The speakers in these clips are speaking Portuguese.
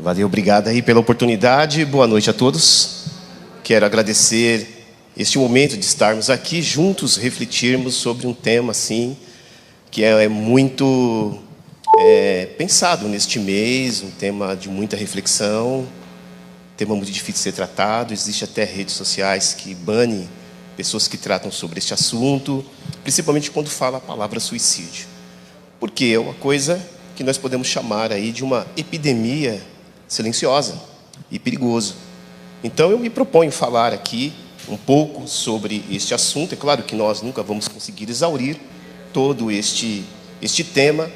Valeu, obrigado aí pela oportunidade. Boa noite a todos. Quero agradecer este momento de estarmos aqui juntos, refletirmos sobre um tema assim que é muito pensado neste mês, um tema de muita reflexão, um tema muito difícil de ser tratado. Existe até redes sociais que banem pessoas que tratam sobre este assunto, principalmente quando fala a palavra suicídio, porque é uma coisa que nós podemos chamar aí de uma epidemia silenciosa e perigosa. Então eu me proponho falar aqui um pouco sobre este assunto. É claro que nós nunca vamos conseguir exaurir todo este tema,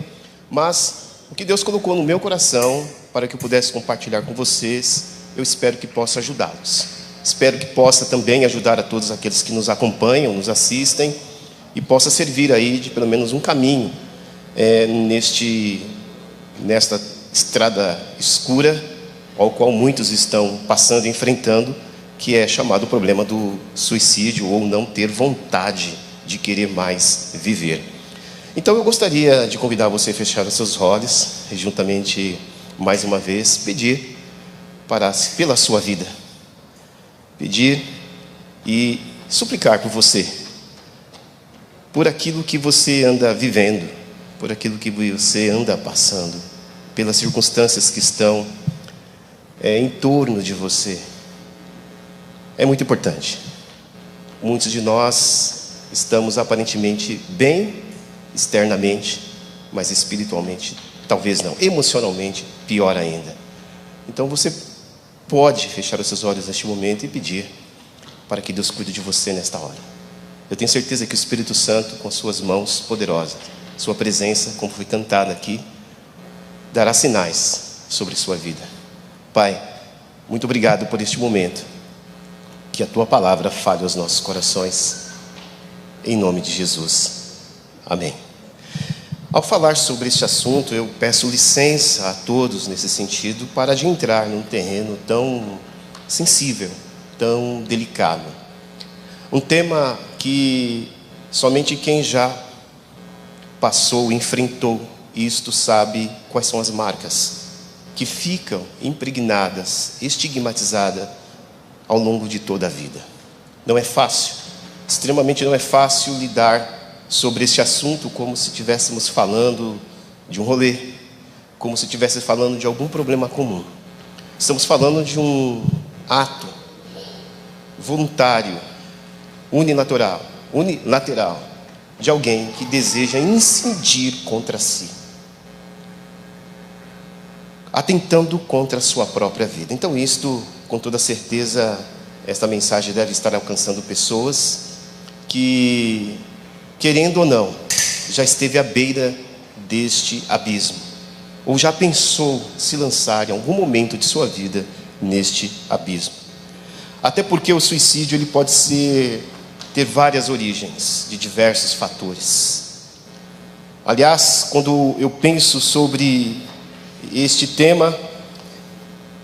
mas o que Deus colocou no meu coração para que eu pudesse compartilhar com vocês, eu espero que possa ajudá-los. Espero que possa também ajudar a todos aqueles que nos acompanham, nos assistem, e possa servir aí de pelo menos um caminho nesta estrada escura, ao qual muitos estão passando e enfrentando, que é chamado o problema do suicídio ou não ter vontade de querer mais viver. Então eu gostaria de convidar você a fechar os seus olhos e juntamente, mais uma vez, pedir pela sua vida. Pedir e suplicar por você, por aquilo que você anda vivendo, por aquilo que você anda passando, pelas circunstâncias que estão em torno de você. É muito importante. Muitos de nós estamos aparentemente bem externamente, mas espiritualmente talvez não, emocionalmente pior ainda. Então você pode fechar os seus olhos neste momento e pedir para que Deus cuide de você nesta hora. Eu tenho certeza que o Espírito Santo, com suas mãos poderosas, sua presença, como foi cantada aqui, dará sinais sobre sua vida. Pai, muito obrigado por este momento. Que a Tua palavra fale aos nossos corações. Em nome de Jesus. Amém. Ao falar sobre este assunto, eu peço licença a todos nesse sentido para de entrar num terreno tão sensível, tão delicado. Um tema que somente quem já passou, enfrentou isto, sabe quais são as marcas que ficam impregnadas, estigmatizadas ao longo de toda a vida. Não é fácil, extremamente não é fácil lidar sobre este assunto como se estivéssemos falando de um rolê, como se estivéssemos falando de algum problema comum. Estamos falando de um ato voluntário, unilateral, de alguém que deseja incidir contra si, atentando contra a sua própria vida. Então isto, com toda certeza, esta mensagem deve estar alcançando pessoas que, querendo ou não, já esteve à beira deste abismo, ou já pensou se lançar em algum momento de sua vida neste abismo. Até porque o suicídio ele pode ter várias origens, de diversos fatores. Aliás, quando eu penso sobre este tema,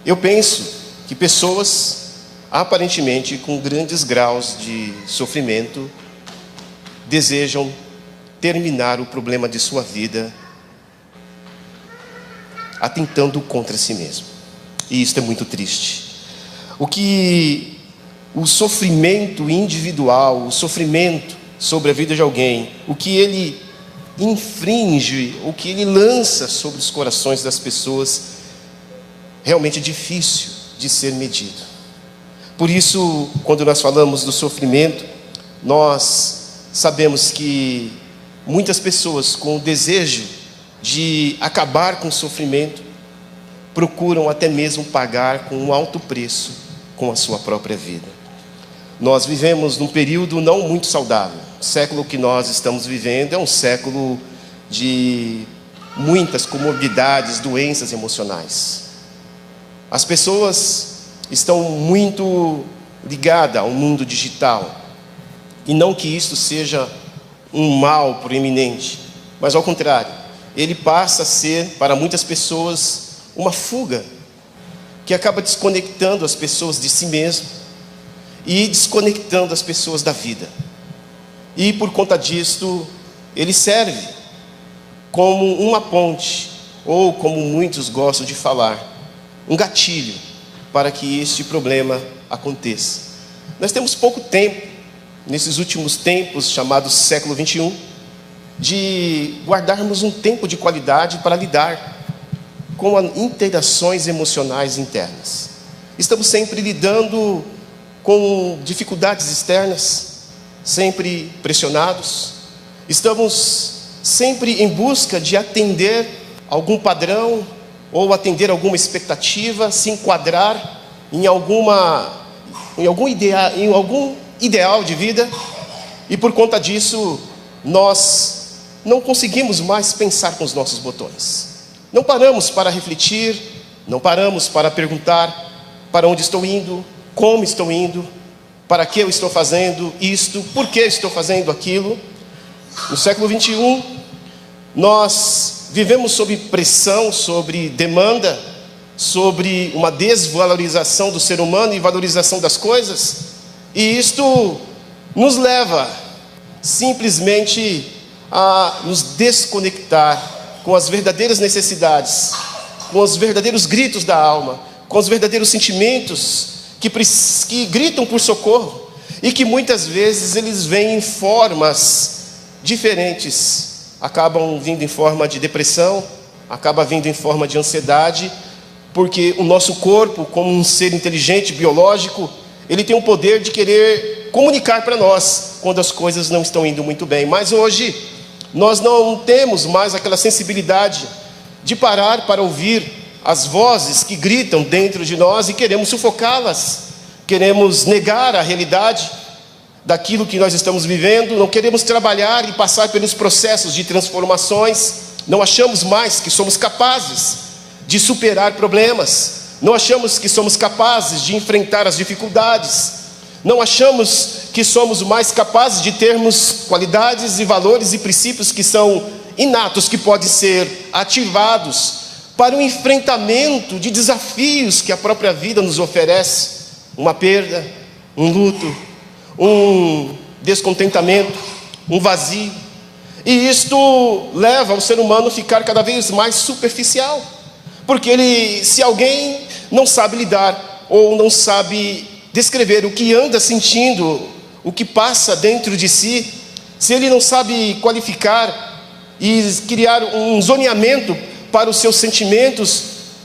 eu penso que pessoas aparentemente com grandes graus de sofrimento desejam terminar o problema de sua vida atentando contra si mesmo. E isso é muito triste. O sofrimento individual, o sofrimento sobre a vida de alguém, o que ele infringe, o que ele lança sobre os corações das pessoas, realmente é difícil de ser medido. Por isso, quando nós falamos do sofrimento, nós sabemos que muitas pessoas com o desejo de acabar com o sofrimento procuram até mesmo pagar com um alto preço com a sua própria vida. Nós vivemos num período não muito saudável. O século que nós estamos vivendo é um século de muitas comorbidades, doenças emocionais. As pessoas estão muito ligadas ao mundo digital. E não que isso seja um mal proeminente, mas ao contrário, ele passa a ser, para muitas pessoas, uma fuga que acaba desconectando as pessoas de si mesmo e desconectando as pessoas da vida. E por conta disto, ele serve como uma ponte, ou como muitos gostam de falar, um gatilho para que este problema aconteça. Nós temos pouco tempo, nesses últimos tempos, chamados século 21, de guardarmos um tempo de qualidade para lidar com as interações emocionais internas. Estamos sempre lidando com dificuldades externas, sempre pressionados. Estamos sempre em busca de atender algum padrão ou atender alguma expectativa, se enquadrar em algum ideal de vida, e por conta disso nós não conseguimos mais pensar com os nossos botões. Não paramos para refletir, não paramos para perguntar para onde estou indo, como estou indo, para que eu estou fazendo isto, por que estou fazendo aquilo. No século 21, nós vivemos sob pressão, sobre demanda, sobre uma desvalorização do ser humano e valorização das coisas, e isto nos leva simplesmente a nos desconectar com as verdadeiras necessidades, com os verdadeiros gritos da alma, com os verdadeiros sentimentos que gritam por socorro, e que muitas vezes eles vêm em formas diferentes, acabam vindo em forma de depressão, acaba vindo em forma de ansiedade, porque o nosso corpo, como um ser inteligente, biológico, ele tem o poder de querer comunicar para nós quando as coisas não estão indo muito bem. Mas hoje nós não temos mais aquela sensibilidade de parar para ouvir as vozes que gritam dentro de nós e queremos sufocá-las, queremos negar a realidade daquilo que nós estamos vivendo, não queremos trabalhar e passar pelos processos de transformações, não achamos mais que somos capazes de superar problemas, não achamos que somos capazes de enfrentar as dificuldades, não achamos que somos mais capazes de termos qualidades e valores e princípios que são inatos, que podem ser ativados para o enfrentamento de desafios que a própria vida nos oferece, uma perda, um luto, um descontentamento, um vazio. E isto leva o ser humano a ficar cada vez mais superficial, porque se alguém não sabe lidar ou não sabe descrever o que anda sentindo, o que passa dentro de si, se ele não sabe qualificar e criar um zoneamento para os seus sentimentos,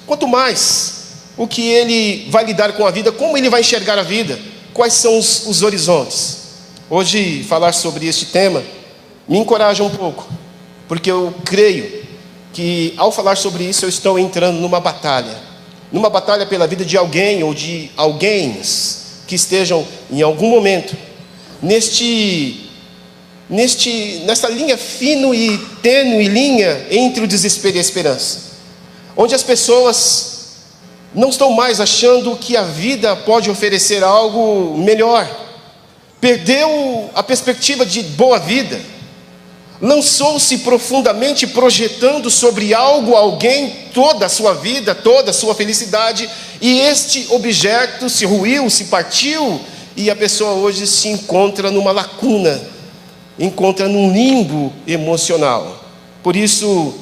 quanto mais o que ele vai lidar com a vida, como ele vai enxergar a vida, quais são os horizontes. Hoje falar sobre este tema me encoraja um pouco, porque eu creio que ao falar sobre isso eu estou entrando numa batalha pela vida de alguém ou de alguém que estejam em algum momento nesta linha fino e tênue linha entre o desespero e a esperança, onde as pessoas não estão mais achando que a vida pode oferecer algo melhor, perdeu a perspectiva de boa vida, lançou-se profundamente projetando sobre algo, alguém, toda a sua vida, toda a sua felicidade, e este objeto se ruiu, se partiu, e a pessoa hoje se encontra numa lacuna, encontra num limbo emocional. Por isso,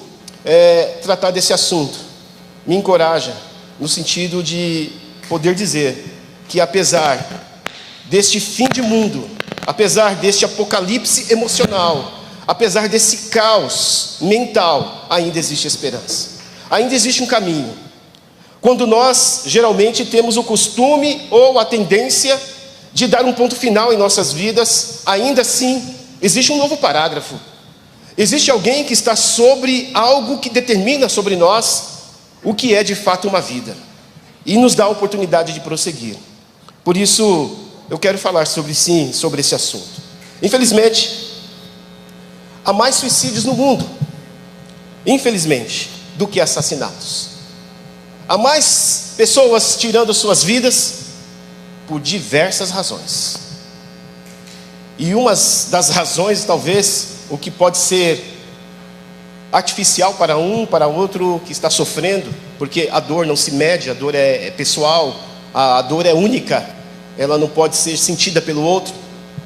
tratar desse assunto me encoraja, no sentido de poder dizer que apesar deste fim de mundo, apesar deste apocalipse emocional, apesar desse caos mental, ainda existe esperança, ainda existe um caminho. Quando nós geralmente temos o costume ou a tendência de dar um ponto final em nossas vidas, ainda assim existe um novo parágrafo, existe alguém que está sobre algo que determina sobre nós o que é de fato uma vida e nos dá a oportunidade de prosseguir. Por isso eu quero falar sobre esse assunto. Infelizmente, há mais suicídios no mundo, infelizmente, do que assassinatos. Há mais pessoas tirando suas vidas por diversas razões. E uma das razões, talvez, o que pode ser artificial para um, para outro que está sofrendo, porque a dor não se mede, a dor é pessoal, a dor é única, ela não pode ser sentida pelo outro.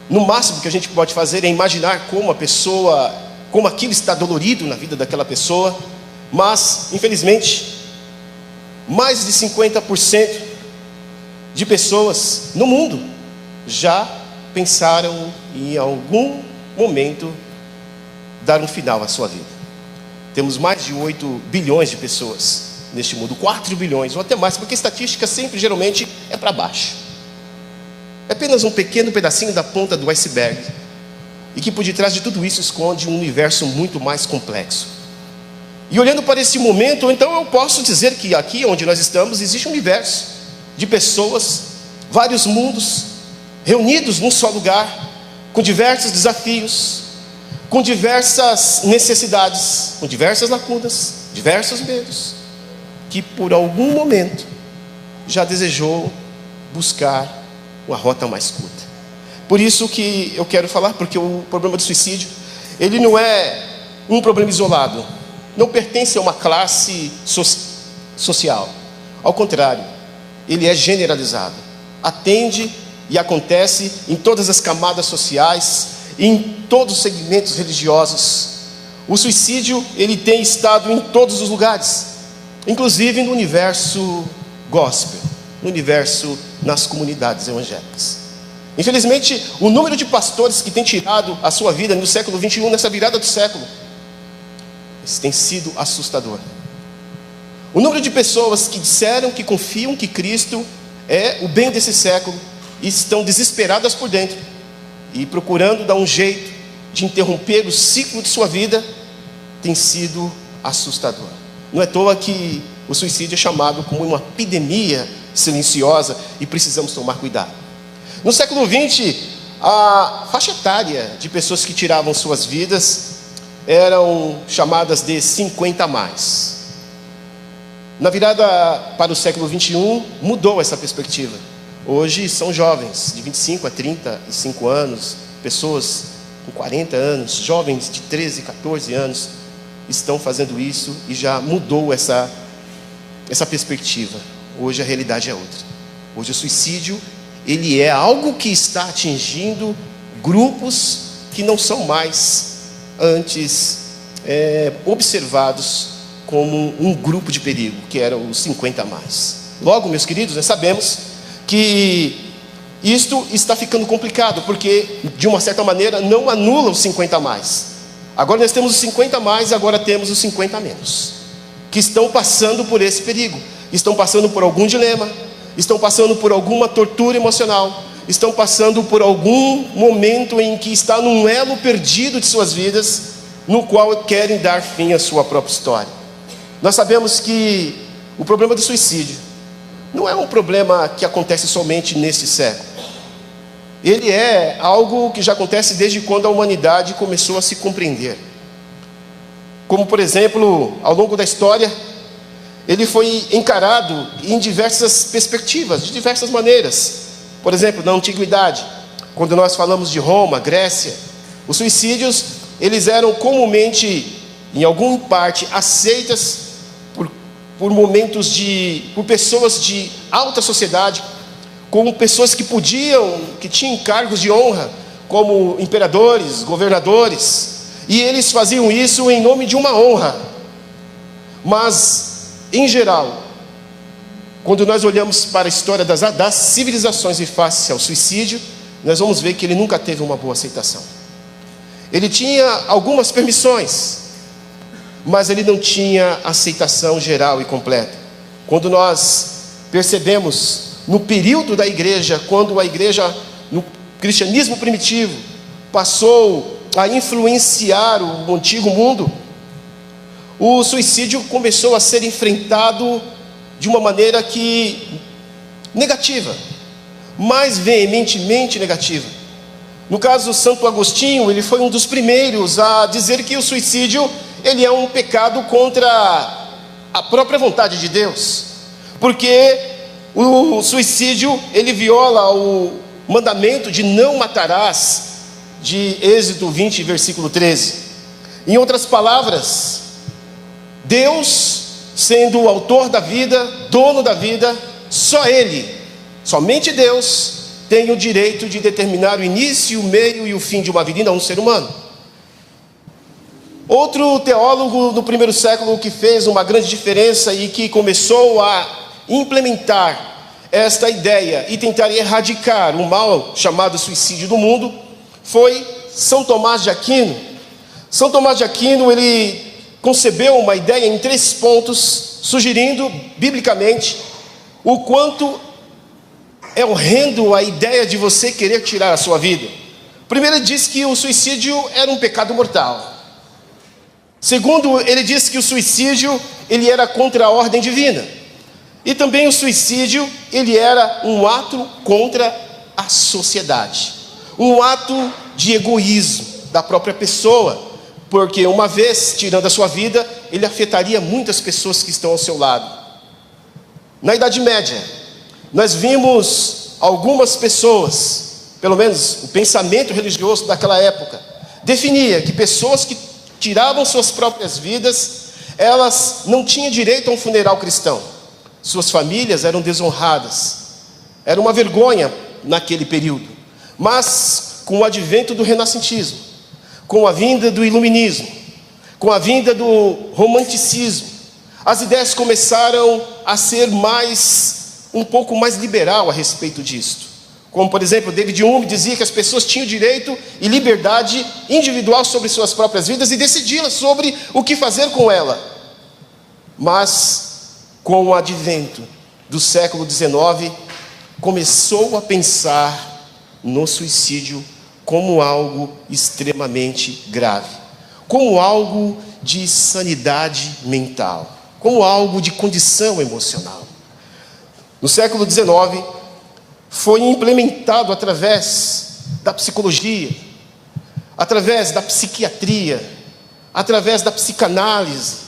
No máximo que a gente pode fazer é imaginar como aquilo está dolorido na vida daquela pessoa, mas, infelizmente, mais de 50% de pessoas no mundo já pensaram em algum momento dar um final à sua vida. Temos mais de 8 bilhões de pessoas neste mundo, 4 bilhões ou até mais, porque a estatística sempre, geralmente, é para baixo. É apenas um pequeno pedacinho da ponta do iceberg, e que por detrás de tudo isso esconde um universo muito mais complexo. E olhando para esse momento, então eu posso dizer que aqui onde nós estamos existe um universo de pessoas, vários mundos, reunidos num só lugar, com diversos desafios, com diversas necessidades, com diversas lacunas, diversos medos, que por algum momento já desejou buscar uma rota mais curta. Por isso que eu quero falar, porque o problema do suicídio, ele não é um problema isolado, não pertence a uma classe social. Ao contrário, ele é generalizado, atende e acontece em todas as camadas sociais, em todos os segmentos religiosos. O suicídio, ele tem estado em todos os lugares, inclusive no universo gospel, no universo nas comunidades evangélicas. Infelizmente, o número de pastores que tem tirado a sua vida no século 21, nessa virada do século, isso tem sido assustador. O número de pessoas que disseram que confiam que Cristo é o bem desse século e estão desesperadas por dentro e procurando dar um jeito de interromper o ciclo de sua vida, tem sido assustador. Não é à toa que o suicídio é chamado como uma epidemia silenciosa e precisamos tomar cuidado. No século XX, a faixa etária de pessoas que tiravam suas vidas eram chamadas de 50 a mais. Na virada para o século XXI, mudou essa perspectiva. Hoje são jovens de 25 a 35 anos, pessoas com 40 anos, jovens de 13, 14 anos, estão fazendo isso e já mudou essa perspectiva. Hoje a realidade é outra. Hoje o suicídio, ele é algo que está atingindo grupos que não são mais antes observados como um grupo de perigo, que eram os 50 a mais. Logo, meus queridos, nós sabemos que isto está ficando complicado, porque de uma certa maneira não anula os 50 a mais. Agora nós temos os 50 a mais, agora temos os 50 a menos, que estão passando por esse perigo, estão passando por algum dilema, estão passando por alguma tortura emocional, estão passando por algum momento em que está num elo perdido de suas vidas, no qual querem dar fim à sua própria história. Nós sabemos que o problema do suicídio não é um problema que acontece somente neste século. Ele é algo que já acontece desde quando a humanidade começou a se compreender. Como, por exemplo, ao longo da história, ele foi encarado em diversas perspectivas, de diversas maneiras. Por exemplo, na antiguidade, quando nós falamos de Roma, Grécia, os suicídios, eles eram comumente, em alguma parte, aceitas por pessoas de alta sociedade, como pessoas que tinham cargos de honra, como imperadores, governadores, e eles faziam isso em nome de uma honra. Mas em geral, quando nós olhamos para a história das civilizações e face ao suicídio, nós vamos ver que ele nunca teve uma boa aceitação. Ele tinha algumas permissões, mas ele não tinha aceitação geral e completa. Quando nós percebemos no período da igreja, quando a igreja, no cristianismo primitivo, passou a influenciar o antigo mundo, o suicídio começou a ser enfrentado de uma maneira negativa, mais veementemente negativa. No caso, Santo Agostinho, ele foi um dos primeiros a dizer que o suicídio, ele é um pecado contra a própria vontade de Deus, porque o suicídio, ele viola o mandamento de não matarás, de Êxodo 20, versículo 13. Em outras palavras, Deus, sendo o autor da vida, dono da vida, só Ele, somente Deus, tem o direito de determinar o início, o meio e o fim de uma vida, e não um ser humano. Outro teólogo no primeiro século que fez uma grande diferença e que começou a implementar esta ideia e tentar erradicar o mal chamado suicídio do mundo foi São Tomás de Aquino. São Tomás de Aquino, ele concebeu uma ideia em 3 pontos, sugerindo biblicamente o quanto é horrendo a ideia de você querer tirar a sua vida. Primeiro, ele diz que o suicídio era um pecado mortal. Segundo, ele diz que o suicídio ele era contra a ordem divina. E também o suicídio ele era um ato contra a sociedade, um ato de egoísmo da própria pessoa, porque uma vez tirando a sua vida, ele afetaria muitas pessoas que estão ao seu lado. Na Idade Média, nós vimos algumas pessoas, pelo menos o pensamento religioso daquela época, definia que pessoas que tiravam suas próprias vidas, elas não tinham direito a um funeral cristão. Suas famílias eram desonradas. Era uma vergonha naquele período. Mas com o advento do renascentismo, com a vinda do iluminismo, com a vinda do romanticismo, as ideias começaram a ser um pouco mais liberal a respeito disto. Como, por exemplo, David Hume dizia que as pessoas tinham direito e liberdade individual sobre suas próprias vidas e decidi-las sobre o que fazer com ela. Mas, com o advento do século XIX, começou a pensar no suicídio como algo extremamente grave, como algo de insanidade mental, como algo de condição emocional. No século XIX, foi implementado através da psicologia, através da psiquiatria, através da psicanálise,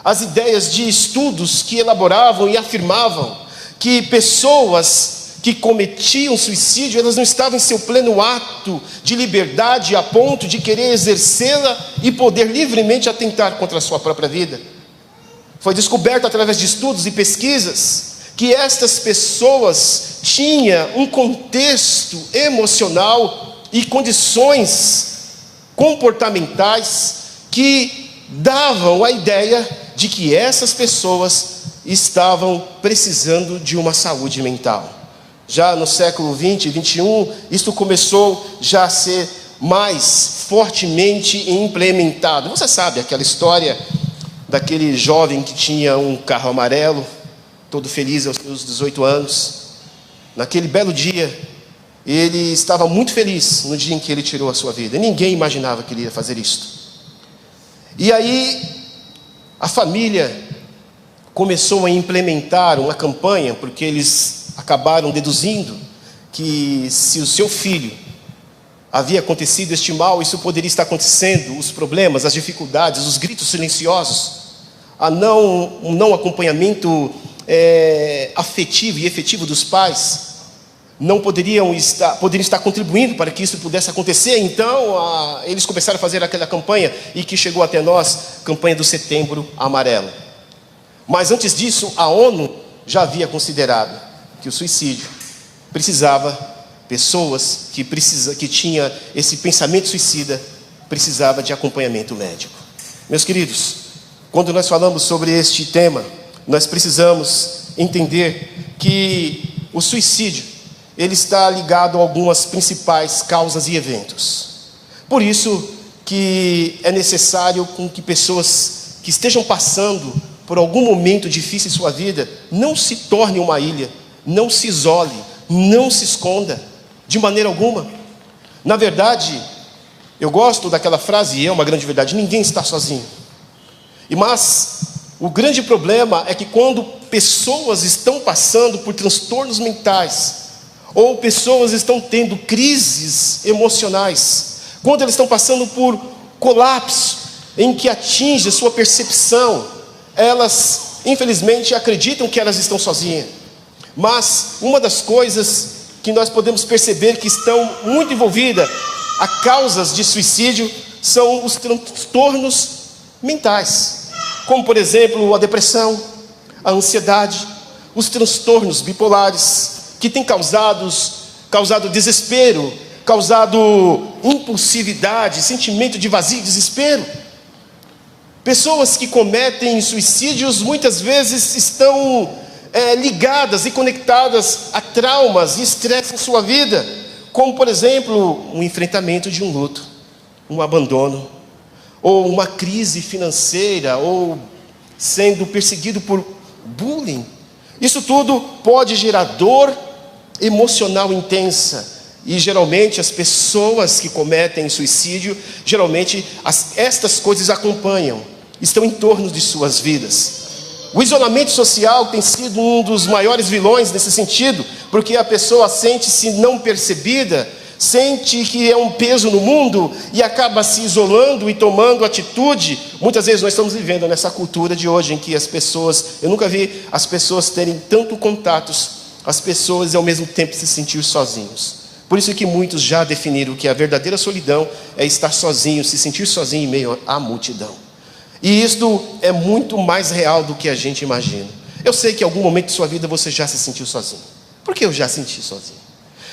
as ideias de estudos que elaboravam e afirmavam que pessoas que cometiam suicídio, elas não estavam em seu pleno ato de liberdade a ponto de querer exercê-la e poder livremente atentar contra a sua própria vida. Foi descoberto através de estudos e pesquisas que estas pessoas tinham um contexto emocional e condições comportamentais que davam a ideia de que essas pessoas estavam precisando de uma saúde mental. Já no século 20 e 21, isso começou já a ser mais fortemente implementado. Você sabe aquela história daquele jovem que tinha um carro amarelo, todo feliz aos seus 18 anos. Naquele belo dia, ele estava muito feliz no dia em que ele tirou a sua vida. Ninguém imaginava que ele ia fazer isso. E aí, a família começou a implementar uma campanha, porque eles acabaram deduzindo que se o seu filho havia acontecido este mal, isso poderia estar acontecendo, os problemas, as dificuldades, os gritos silenciosos, um não acompanhamento afetivo e efetivo dos pais, poderiam estar contribuindo para que isso pudesse acontecer. Então, eles começaram a fazer aquela campanha, e que chegou até nós, campanha do Setembro Amarelo. Mas antes disso, a ONU já havia considerado que o suicídio precisava, pessoas que tinham esse pensamento suicida, precisava de acompanhamento médico. Meus queridos, quando nós falamos sobre este tema, nós precisamos entender que o suicídio, ele está ligado a algumas principais causas e eventos. Por isso que é necessário que pessoas que estejam passando por algum momento difícil em sua vida, não se torne uma ilha, não se isole, não se esconda, de maneira alguma. Na verdade, eu gosto daquela frase, e é uma grande verdade, ninguém está sozinho. Mas o grande problema é que quando pessoas estão passando por transtornos mentais, ou pessoas estão tendo crises emocionais, quando elas estão passando por colapso, em que atinge a sua percepção, elas infelizmente acreditam que elas estão sozinhas. Mas uma das coisas que nós podemos perceber que estão muito envolvidas a causas de suicídio são os transtornos mentais, como por exemplo a depressão, a ansiedade, os transtornos bipolares, que têm causado desespero, causado impulsividade, sentimento de vazio e desespero. Pessoas que cometem suicídios muitas vezes estão ligadas e conectadas a traumas e estresse em sua vida, como por exemplo, um enfrentamento de um luto, um abandono, ou uma crise financeira, ou sendo perseguido por bullying. Isso tudo pode gerar dor emocional intensa. E geralmente as pessoas que cometem suicídio, geralmente estas coisas acompanham, estão em torno de suas vidas. O isolamento social tem sido um dos maiores vilões nesse sentido, porque a pessoa sente-se não percebida, sente que é um peso no mundo e acaba se isolando e tomando atitude. Muitas vezes nós estamos vivendo nessa cultura de hoje em que as pessoas, eu nunca vi as pessoas terem tanto contatos, as pessoas e ao mesmo tempo se sentir sozinhos. Por isso que muitos já definiram que a verdadeira solidão é estar sozinho, se sentir sozinho em meio à multidão. E isto é muito mais real do que a gente imagina. Eu sei que em algum momento de sua vida você já se sentiu sozinho. Porque eu já senti sozinho.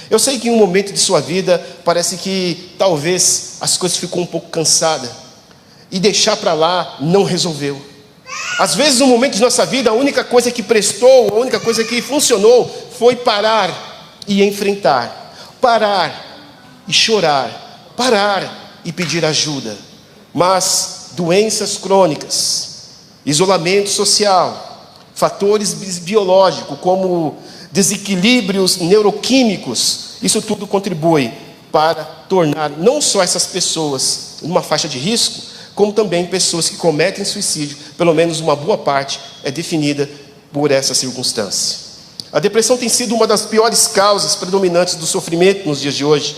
Eu sei que em um momento de sua vida parece que talvez as coisas ficou um pouco cansada e deixar para lá não resolveu. Às vezes no momento de nossa vida a única coisa que prestou, a única coisa que funcionou foi parar e enfrentar. Parar e chorar, parar e pedir ajuda. Mas doenças crônicas, isolamento social, fatores biológicos como desequilíbrios neuroquímicos, isso tudo contribui para tornar não só essas pessoas numa faixa de risco, como também pessoas que cometem suicídio, pelo menos uma boa parte é definida por essa circunstância. A depressão tem sido uma das piores causas predominantes do sofrimento nos dias de hoje.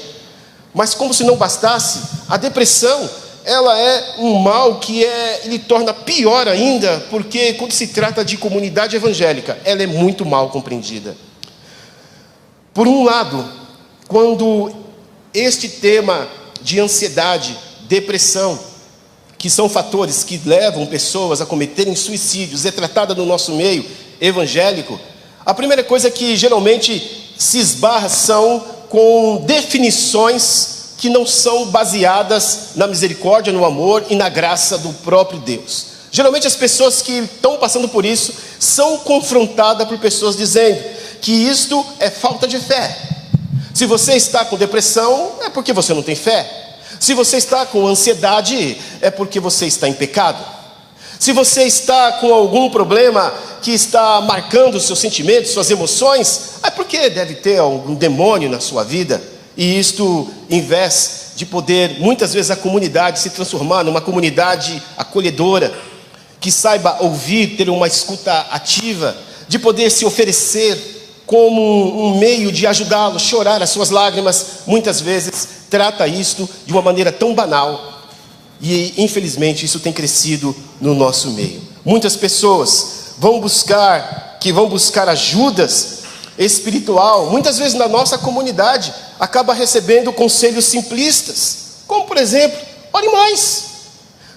Mas como se não bastasse, a depressão, ela é um mal que lhe torna pior ainda, porque quando se trata de comunidade evangélica, ela é muito mal compreendida. Por um lado, quando este tema de ansiedade, depressão, que são fatores que levam pessoas a cometerem suicídios, é tratada no nosso meio evangélico, a primeira coisa que geralmente se esbarra são com definições que não são baseadas na misericórdia, no amor e na graça do próprio Deus. Geralmente as pessoas que estão passando por isso são confrontadas por pessoas dizendo que isto é falta de fé. Se você está com depressão, é porque você não tem fé. Se você está com ansiedade, é porque você está em pecado. Se você está com algum problema que está marcando os seus sentimentos, suas emoções, é porque deve ter algum demônio na sua vida. E isto, em vez de poder, muitas vezes, a comunidade se transformar numa comunidade acolhedora, que saiba ouvir, ter uma escuta ativa, de poder se oferecer como um meio de ajudá-lo, chorar as suas lágrimas, muitas vezes trata isto de uma maneira tão banal. E infelizmente isso tem crescido no nosso meio. Muitas pessoas vão buscar ajudas espiritual, muitas vezes na nossa comunidade, acaba recebendo conselhos simplistas, como por exemplo, ore mais.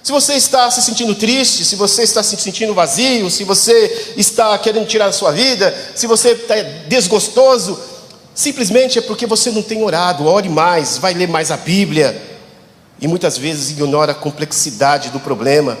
Se você está se sentindo triste, se você está se sentindo vazio, se você está querendo tirar a sua vida, se você está desgostoso, simplesmente é porque você não tem orado. Ore mais, vai ler mais a Bíblia. E muitas vezes ignora a complexidade do problema,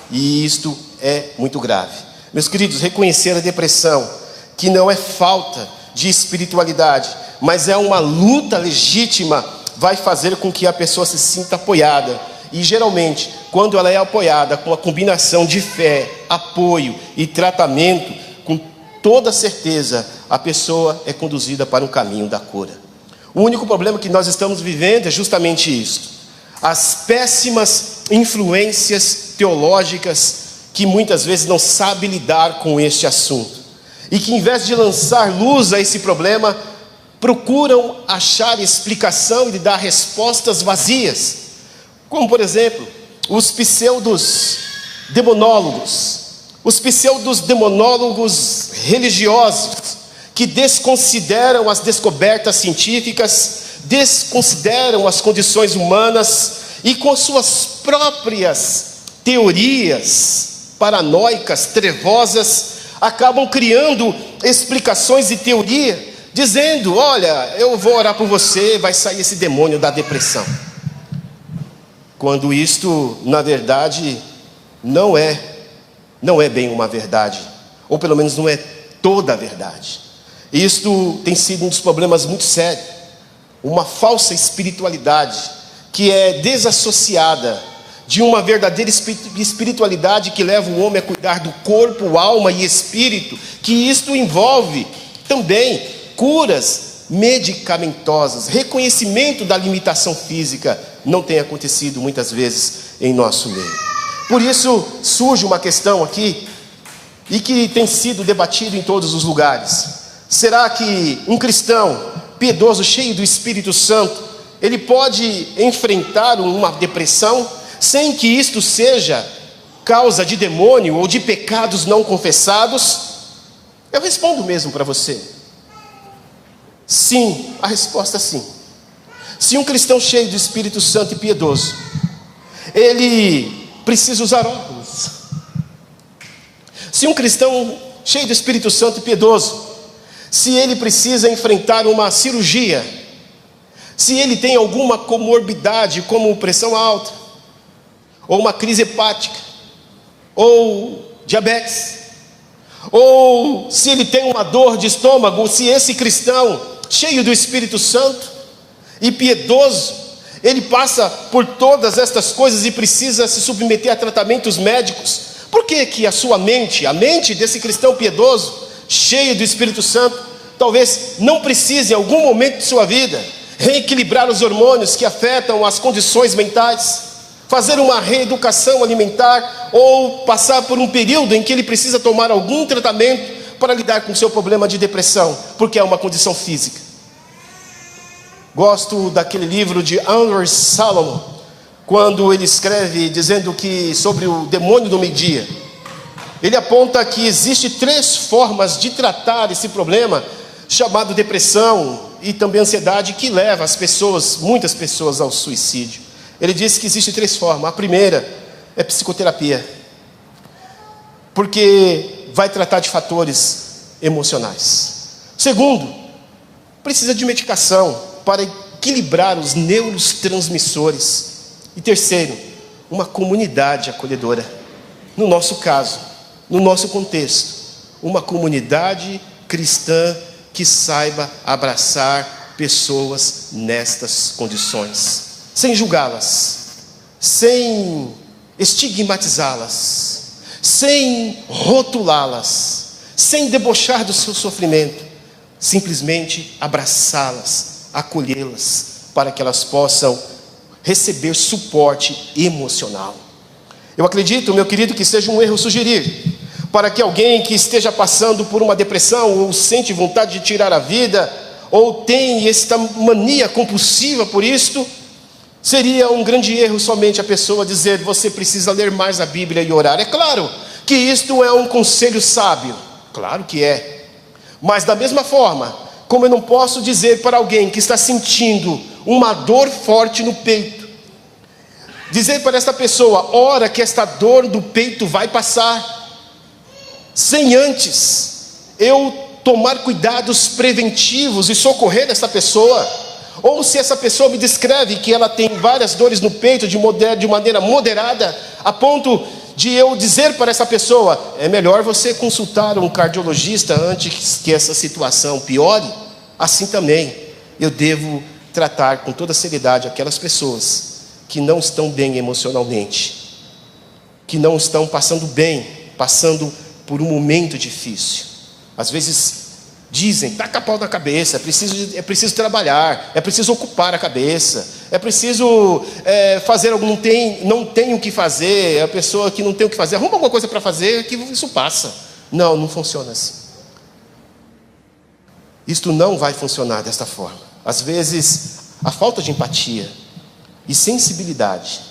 e isto é muito grave. Meus queridos, reconhecer a depressão, que não é falta de espiritualidade, mas é uma luta legítima, vai fazer com que a pessoa se sinta apoiada. E geralmente, quando ela é apoiada com a combinação de fé, apoio e tratamento, com toda certeza, a pessoa é conduzida para um caminho da cura. O único problema que nós estamos vivendo é justamente isso. As péssimas influências teológicas que muitas vezes não sabem lidar com este assunto. E que em vez de lançar luz a esse problema, procuram achar explicação e dar respostas vazias. Como por exemplo, os pseudos-demonólogos religiosos, que desconsideram as descobertas científicas, desconsideram as condições humanas e com suas próprias teorias paranoicas, trevosas, acabam criando explicações e teoria, dizendo, olha, eu vou orar por você, vai sair esse demônio da depressão. Quando isto, na verdade, não é bem uma verdade, ou pelo menos não é toda a verdade. Isto tem sido um dos problemas muito sérios, uma falsa espiritualidade que é desassociada de uma verdadeira espiritualidade que leva o homem a cuidar do corpo, alma e espírito, que isto envolve também curas medicamentosas, reconhecimento da limitação física, não tem acontecido muitas vezes em nosso meio. Por isso surge uma questão aqui, e que tem sido debatido em todos os lugares: será que um cristão piedoso, cheio do Espírito Santo, ele pode enfrentar uma depressão sem que isto seja causa de demônio ou de pecados não confessados? Eu respondo mesmo para você: sim, a resposta é sim. Se um cristão cheio do Espírito Santo e piedoso, ele precisa usar óculos. Se um cristão cheio do Espírito Santo e piedoso, se ele precisa enfrentar uma cirurgia, se ele tem alguma comorbidade como pressão alta, ou uma crise hepática, ou diabetes, ou se ele tem uma dor de estômago, se esse cristão cheio do Espírito Santo e piedoso, ele passa por todas estas coisas e precisa se submeter a tratamentos médicos, por que a sua mente, a mente desse cristão piedoso, cheio do Espírito Santo, talvez não precise em algum momento de sua vida reequilibrar os hormônios que afetam as condições mentais, fazer uma reeducação alimentar, ou passar por um período em que ele precisa tomar algum tratamento para lidar com o seu problema de depressão, porque é uma condição física? Gosto daquele livro de Andrew Solomon, quando ele escreve dizendo que sobre o demônio do meio-dia, ele aponta que existe 3 formas de tratar esse problema chamado depressão e também ansiedade, que leva as pessoas, muitas pessoas, ao suicídio. Ele diz que existe 3 formas. A primeira é psicoterapia, porque vai tratar de fatores emocionais. Segundo, precisa de medicação para equilibrar os neurotransmissores. E terceiro, uma comunidade acolhedora. No nosso caso, no nosso contexto, uma comunidade cristã que saiba abraçar pessoas nestas condições, sem julgá-las, sem estigmatizá-las, sem rotulá-las, sem debochar do seu sofrimento, simplesmente abraçá-las, acolhê-las, para que elas possam receber suporte emocional. Eu acredito, meu querido, que seja um erro sugerir para que alguém que esteja passando por uma depressão, ou sente vontade de tirar a vida, ou tem esta mania compulsiva por isto, seria um grande erro somente a pessoa dizer: você precisa ler mais a Bíblia e orar. É claro que isto é um conselho sábio, claro que é, mas da mesma forma, como eu não posso dizer para alguém que está sentindo uma dor forte no peito, dizer para esta pessoa: ora que esta dor do peito vai passar, sem antes eu tomar cuidados preventivos e socorrer essa pessoa. Ou se essa pessoa me descreve que ela tem várias dores no peito de maneira moderada, a ponto de eu dizer para essa pessoa: é melhor você consultar um cardiologista antes que essa situação piore, assim também eu devo tratar com toda seriedade aquelas pessoas que não estão bem emocionalmente, que não estão passando bem, passando por um momento difícil. Às vezes dizem: taca pau na cabeça, é preciso trabalhar, é preciso ocupar a cabeça, é preciso fazer algo, não tem o que fazer. A pessoa que não tem o que fazer, arruma alguma coisa para fazer, que isso passa. Não funciona assim. Isto não vai funcionar desta forma. Às vezes a falta de empatia e sensibilidade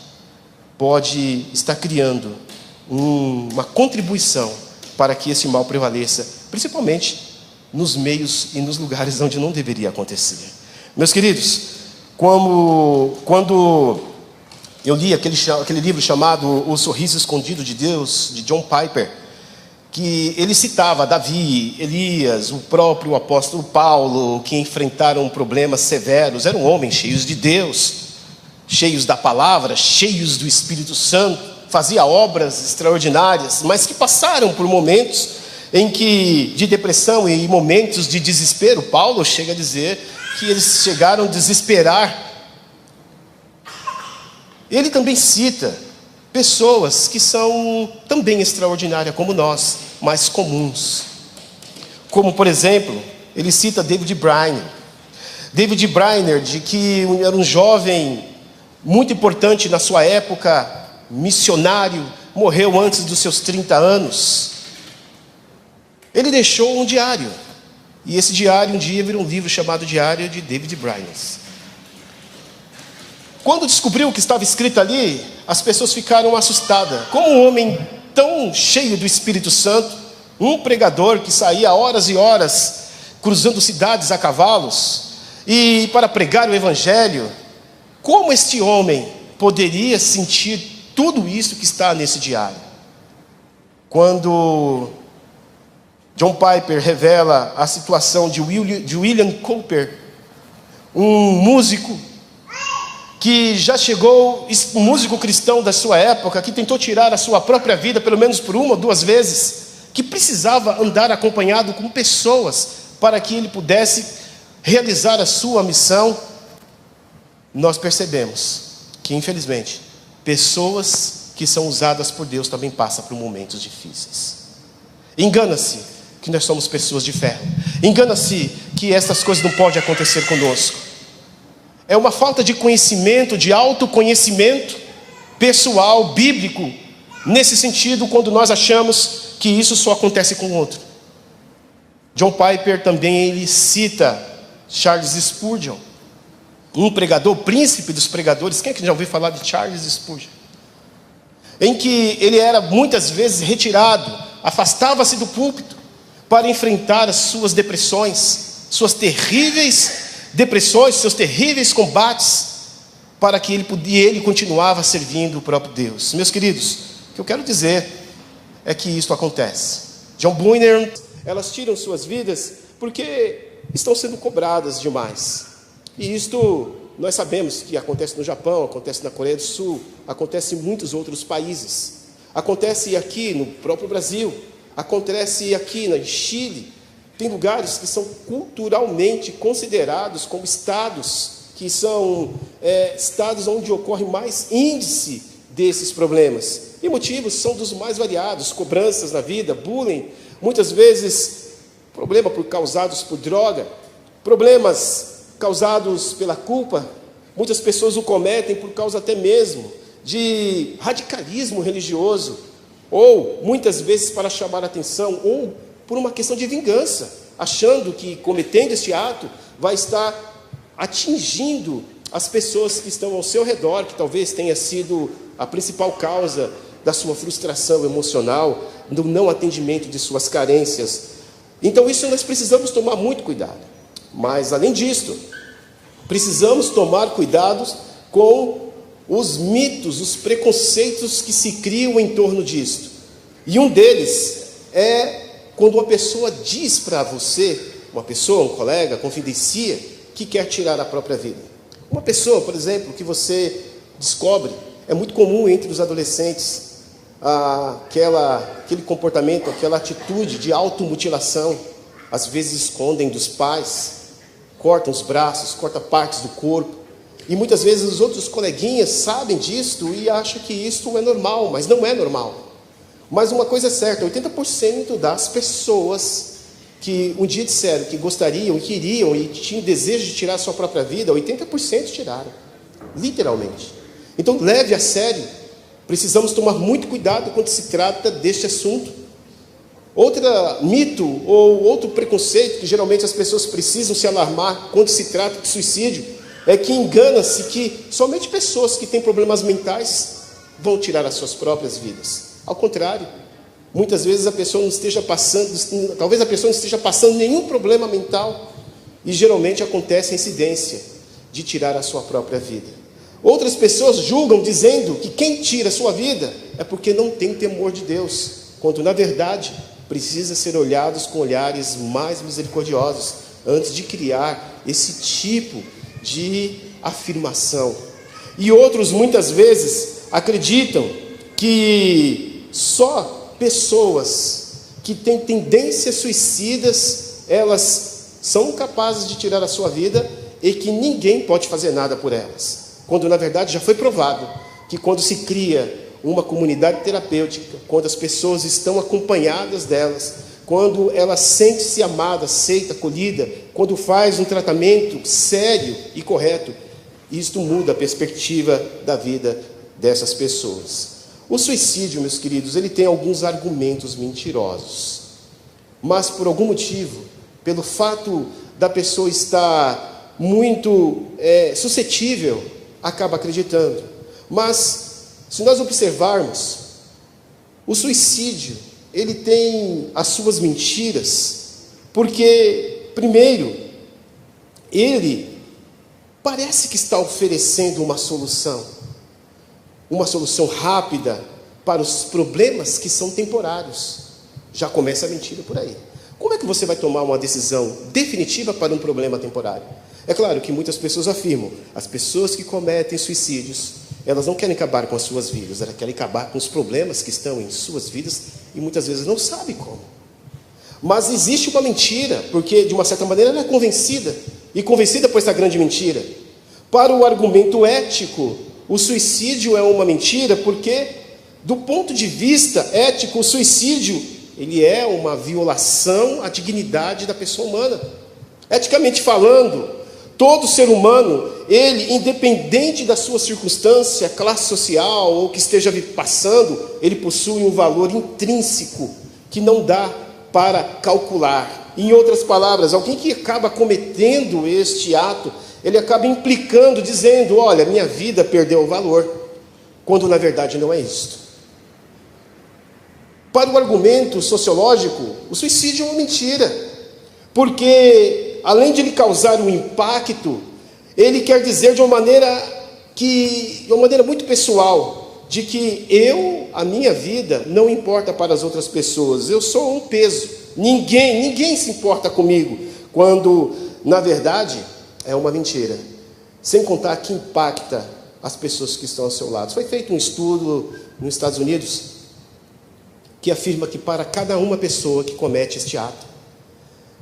pode estar criando uma contribuição para que esse mal prevaleça, principalmente nos meios e nos lugares onde não deveria acontecer. Meus queridos, quando eu li aquele livro chamado O Sorriso Escondido de Deus, de John Piper, que ele citava Davi, Elias, o próprio apóstolo Paulo, que enfrentaram problemas severos, eram homens cheios de Deus, cheios da palavra, cheios do Espírito Santo, fazia obras extraordinárias, mas que passaram por momentos de depressão e momentos de desespero. Paulo chega a dizer que eles chegaram a desesperar. Ele também cita pessoas que são também extraordinárias como nós, mas comuns. Como, por exemplo, ele cita David Brainerd. David Brainerd, que era um jovem muito importante na sua época, missionário, morreu antes dos seus 30 anos. Ele deixou um diário, e esse diário um dia virou um livro chamado Diário de David Brainerd. Quando descobriu o que estava escrito ali, as pessoas ficaram assustadas. Como um homem tão cheio do Espírito Santo, um pregador que saía horas e horas cruzando cidades a cavalos e para pregar o Evangelho, como este homem poderia sentir tudo isso que está nesse diário? Quando John Piper revela a situação de William Cowper, um músico que já chegou, um músico cristão da sua época, que tentou tirar a sua própria vida pelo menos por uma ou duas vezes, que precisava andar acompanhado com pessoas para que ele pudesse realizar a sua missão. Nós percebemos que, infelizmente, pessoas que são usadas por Deus também passam por momentos difíceis. Engana-se que nós somos pessoas de ferro. Engana-se que essas coisas não podem acontecer conosco. É uma falta de conhecimento, de autoconhecimento pessoal, bíblico, nesse sentido, quando nós achamos que isso só acontece com o outro. John Piper também ele cita Charles Spurgeon, um pregador, príncipe dos pregadores. Quem é que já ouviu falar de Charles Spurgeon? Em que ele era muitas vezes retirado, afastava-se do púlpito para enfrentar as suas depressões, suas terríveis depressões, seus terríveis combates, para que ele continuava servindo o próprio Deus. Meus queridos, o que eu quero dizer é que isso acontece. John Bunyan, elas tiram suas vidas porque estão sendo cobradas demais. E isto nós sabemos que acontece no Japão, acontece na Coreia do Sul, acontece em muitos outros países. Acontece aqui no próprio Brasil, acontece aqui no Chile. Tem lugares que são culturalmente considerados como estados, que são estados onde ocorre mais índice desses problemas. E motivos são dos mais variados: cobranças na vida, bullying, muitas vezes problemas causados por droga, problemas causados pela culpa. Muitas pessoas o cometem por causa até mesmo de radicalismo religioso, ou muitas vezes para chamar a atenção, ou por uma questão de vingança, achando que cometendo este ato vai estar atingindo as pessoas que estão ao seu redor, que talvez tenha sido a principal causa da sua frustração emocional, do não atendimento de suas carências. Então isso nós precisamos tomar muito cuidado. Mas além disso, precisamos tomar cuidados com os mitos, os preconceitos que se criam em torno disto. E um deles é quando uma pessoa diz para você, uma pessoa, um colega, confidencia que quer tirar a própria vida. Uma pessoa, por exemplo, que você descobre, é muito comum entre os adolescentes, aquele comportamento, aquela atitude de automutilação. Às vezes escondem dos pais, cortam os braços, cortam partes do corpo. E muitas vezes os outros coleguinhas sabem disto e acham que isto é normal, mas não é normal. Mas uma coisa é certa, 80% das pessoas que um dia disseram que gostariam, queriam e tinham desejo de tirar a sua própria vida, 80% tiraram, literalmente. Então leve a sério, precisamos tomar muito cuidado quando se trata deste assunto. Outro mito ou outro preconceito que geralmente as pessoas precisam se alarmar quando se trata de suicídio, é que engana-se que somente pessoas que têm problemas mentais vão tirar as suas próprias vidas. Ao contrário, muitas vezes a pessoa não esteja passando, talvez a pessoa não esteja passando nenhum problema mental, e geralmente acontece a incidência de tirar a sua própria vida. Outras pessoas julgam dizendo que quem tira a sua vida é porque não tem temor de Deus, quando na verdade precisa ser olhados com olhares mais misericordiosos antes de criar esse tipo de afirmação. E outros muitas vezes acreditam que só pessoas que têm tendências suicidas, elas são capazes de tirar a sua vida e que ninguém pode fazer nada por elas. Quando na verdade já foi provado que quando se cria uma comunidade terapêutica, quando as pessoas estão acompanhadas delas, quando ela sente-se amada, aceita, acolhida, quando faz um tratamento sério e correto, isto muda a perspectiva da vida dessas pessoas. O suicídio, meus queridos, ele tem alguns argumentos mentirosos, mas por algum motivo, pelo fato da pessoa estar muito suscetível, acaba acreditando. Mas, se nós observarmos, o suicídio, ele tem as suas mentiras, porque, primeiro, ele parece que está oferecendo uma solução rápida para os problemas que são temporários. Já começa a mentira por aí. Como é que você vai tomar uma decisão definitiva para um problema temporário? É claro que muitas pessoas afirmam, as pessoas que cometem suicídios, elas não querem acabar com as suas vidas, elas querem acabar com os problemas que estão em suas vidas e muitas vezes não sabem como. Mas existe uma mentira, porque de uma certa maneira ela é convencida, e convencida por essa grande mentira. Para o argumento ético, o suicídio é uma mentira, porque do ponto de vista ético, o suicídio ele é uma violação à dignidade da pessoa humana. Eticamente falando, todo ser humano, ele, independente da sua circunstância, classe social ou que esteja passando, ele possui um valor intrínseco que não dá para calcular. Em outras palavras, alguém que acaba cometendo este ato, ele acaba implicando, dizendo, olha, minha vida perdeu o valor, quando na verdade não é isto. Para o argumento sociológico, o suicídio é uma mentira, porque além de ele causar um impacto, ele quer dizer de uma maneira muito pessoal, de que a minha vida não importa para as outras pessoas, eu sou um peso, ninguém se importa comigo, quando na verdade é uma mentira, sem contar que impacta as pessoas que estão ao seu lado. Foi feito um estudo nos Estados Unidos que afirma que para cada uma pessoa que comete este ato,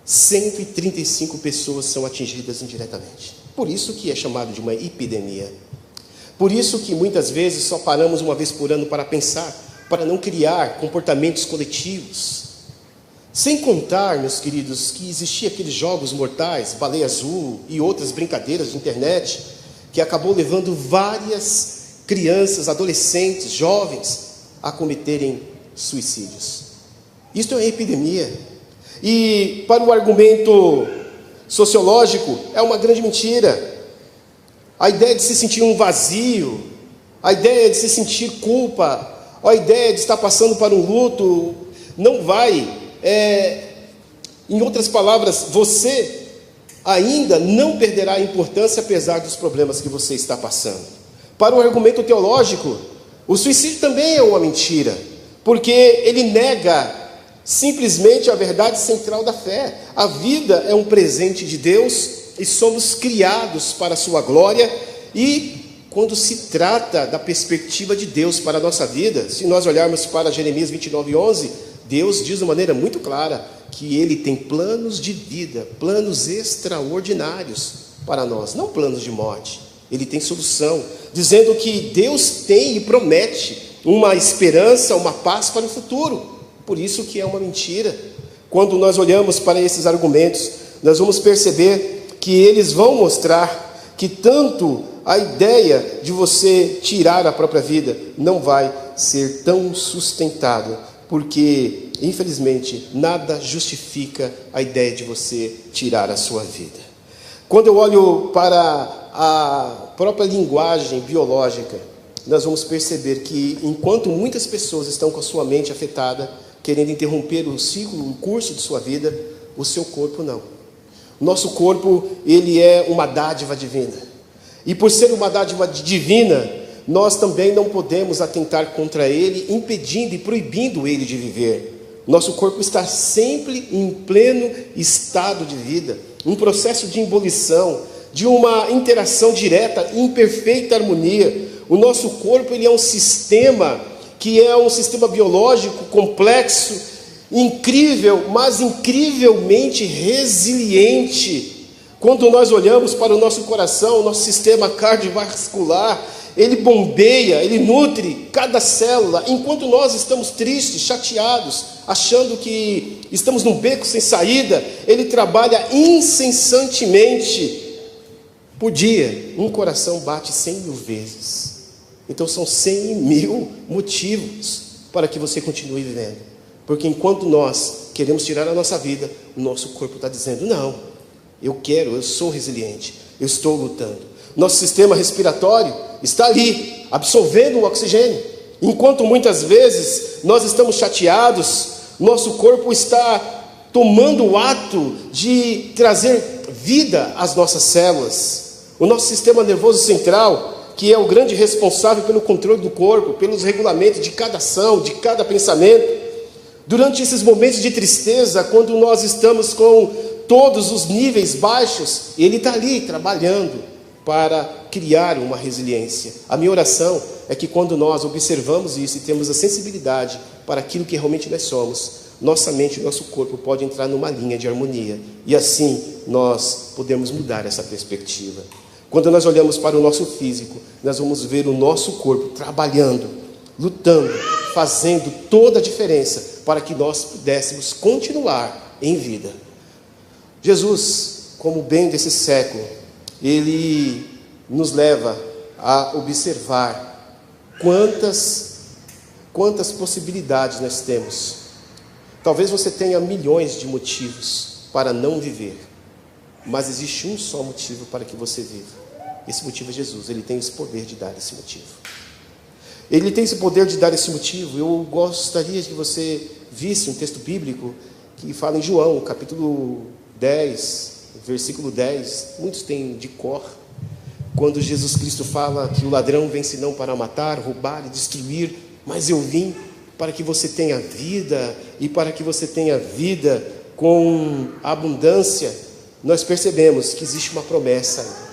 135 pessoas são atingidas indiretamente. Por isso que é chamado de uma epidemia. Por isso que muitas vezes só paramos uma vez por ano para pensar, para não criar comportamentos coletivos. Sem contar, meus queridos, que existiam aqueles jogos mortais, baleia azul e outras brincadeiras de internet, que acabou levando várias crianças, adolescentes, jovens a cometerem suicídios. Isto é uma epidemia. E para o argumento sociológico, é uma grande mentira. A ideia de se sentir um vazio, a ideia de se sentir culpa, a ideia de estar passando por um luto, não vai, em outras palavras, você ainda não perderá a importância apesar dos problemas que você está passando. Para o argumento teológico, o suicídio também é uma mentira, porque ele nega simplesmente a verdade central da fé. A vida é um presente de Deus e somos criados para a sua glória, e quando se trata da perspectiva de Deus para a nossa vida, se nós olharmos para Jeremias 29:11, Deus diz de maneira muito clara que Ele tem planos de vida, planos extraordinários para nós, não planos de morte. Ele tem solução, dizendo que Deus tem e promete uma esperança, uma paz para o futuro. Por isso que é uma mentira. Quando nós olhamos para esses argumentos, nós vamos perceber que eles vão mostrar que tanto a ideia de você tirar a própria vida não vai ser tão sustentável, porque, infelizmente, nada justifica a ideia de você tirar a sua vida. Quando eu olho para a própria linguagem biológica, nós vamos perceber que, enquanto muitas pessoas estão com a sua mente afetada, querendo interromper o ciclo, o curso de sua vida, o seu corpo não. O nosso corpo, ele é uma dádiva divina. E por ser uma dádiva divina, nós também não podemos atentar contra ele, impedindo e proibindo ele de viver. Nosso corpo está sempre em pleno estado de vida, um processo de ebulição, de uma interação direta, em perfeita harmonia. O nosso corpo, ele é um sistema que é um sistema biológico complexo, incrível, mas incrivelmente resiliente. Quando nós olhamos para o nosso coração, o nosso sistema cardiovascular, ele bombeia, ele nutre cada célula. Enquanto nós estamos tristes, chateados, achando que estamos num beco sem saída, ele trabalha incessantemente. Por dia, um coração bate 100.000 vezes. Então são 100.000 motivos para que você continue vivendo. Porque enquanto nós queremos tirar a nossa vida, o nosso corpo está dizendo, não, eu quero, eu sou resiliente, eu estou lutando. Nosso sistema respiratório está ali, absorvendo o oxigênio. Enquanto muitas vezes nós estamos chateados, nosso corpo está tomando o ato de trazer vida às nossas células. O nosso sistema nervoso central, que é o grande responsável pelo controle do corpo, pelos regulamentos de cada ação, de cada pensamento. Durante esses momentos de tristeza, quando nós estamos com todos os níveis baixos, ele está ali trabalhando para criar uma resiliência. A minha oração é que quando nós observamos isso e temos a sensibilidade para aquilo que realmente nós somos, nossa mente e nosso corpo pode entrar numa linha de harmonia. E assim nós podemos mudar essa perspectiva. Quando nós olhamos para o nosso físico, nós vamos ver o nosso corpo trabalhando, lutando, fazendo toda a diferença para que nós pudéssemos continuar em vida. Jesus, como bem desse século, ele nos leva a observar quantas possibilidades nós temos. Talvez você tenha milhões de motivos para não viver, mas existe um só motivo para que você viva. Esse motivo é Jesus. Ele tem esse poder de dar esse motivo. Ele tem esse poder de dar esse motivo. Eu gostaria que você visse um texto bíblico que fala em João, capítulo 10, versículo 10. Muitos têm de cor. Quando Jesus Cristo fala que o ladrão vem senão para matar, roubar e destruir, mas eu vim para que você tenha vida, e para que você tenha vida com abundância. Nós percebemos que existe uma promessa aí.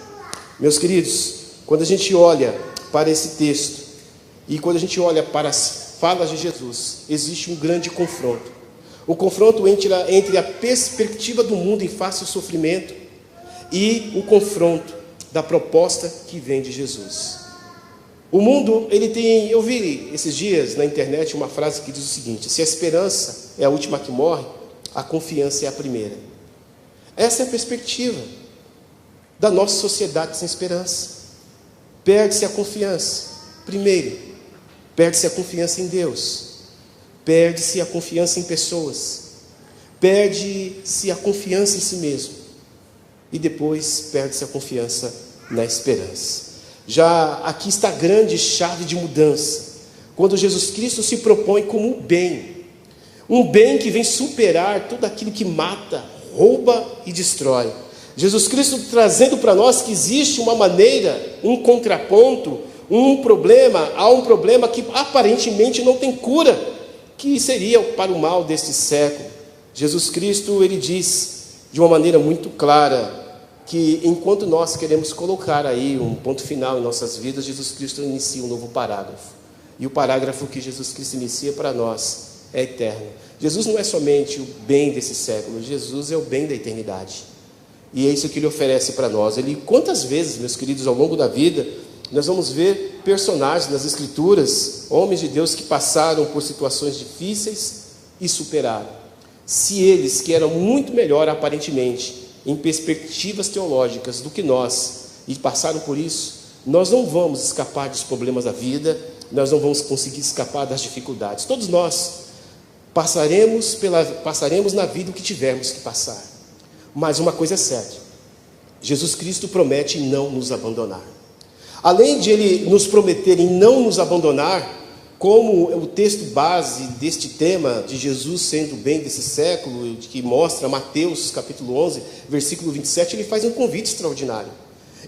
Meus queridos, quando a gente olha para esse texto e quando a gente olha para as falas de Jesus, existe um grande confronto. O confronto entre a perspectiva do mundo em face ao sofrimento e o confronto da proposta que vem de Jesus. O mundo, ele tem... Eu vi esses dias na internet uma frase que diz o seguinte: se a esperança é a última que morre, a confiança é a primeira. Essa é a perspectiva da nossa sociedade sem esperança. Perde-se a confiança. Primeiro, perde-se a confiança em Deus. Perde-se a confiança em pessoas. Perde-se a confiança em si mesmo. E depois perde-se a confiança na esperança. Já aqui está a grande chave de mudança. Quando Jesus Cristo se propõe como um bem. Um bem que vem superar tudo aquilo que mata, rouba e destrói. Jesus Cristo trazendo para nós que existe uma maneira, um contraponto, há um problema que aparentemente não tem cura, que seria para o mal deste século. Jesus Cristo, ele diz de uma maneira muito clara que enquanto nós queremos colocar aí um ponto final em nossas vidas, Jesus Cristo inicia um novo parágrafo. E o parágrafo que Jesus Cristo inicia para nós é eterno. Jesus não é somente o bem desse século, Jesus é o bem da eternidade. E é isso que Ele oferece para nós. Quantas vezes, meus queridos, ao longo da vida, nós vamos ver personagens nas Escrituras, homens de Deus que passaram por situações difíceis e superaram. Se eles, que eram muito melhor aparentemente, em perspectivas teológicas do que nós, e passaram por isso, nós não vamos escapar dos problemas da vida, nós não vamos conseguir escapar das dificuldades. Todos nós passaremos na vida o que tivermos que passar. Mas uma coisa é certa, Jesus Cristo promete não nos abandonar. Além de Ele nos prometer em não nos abandonar, como o texto base deste tema de Jesus sendo o bem desse século, que mostra Mateus capítulo 11, versículo 27, Ele faz um convite extraordinário.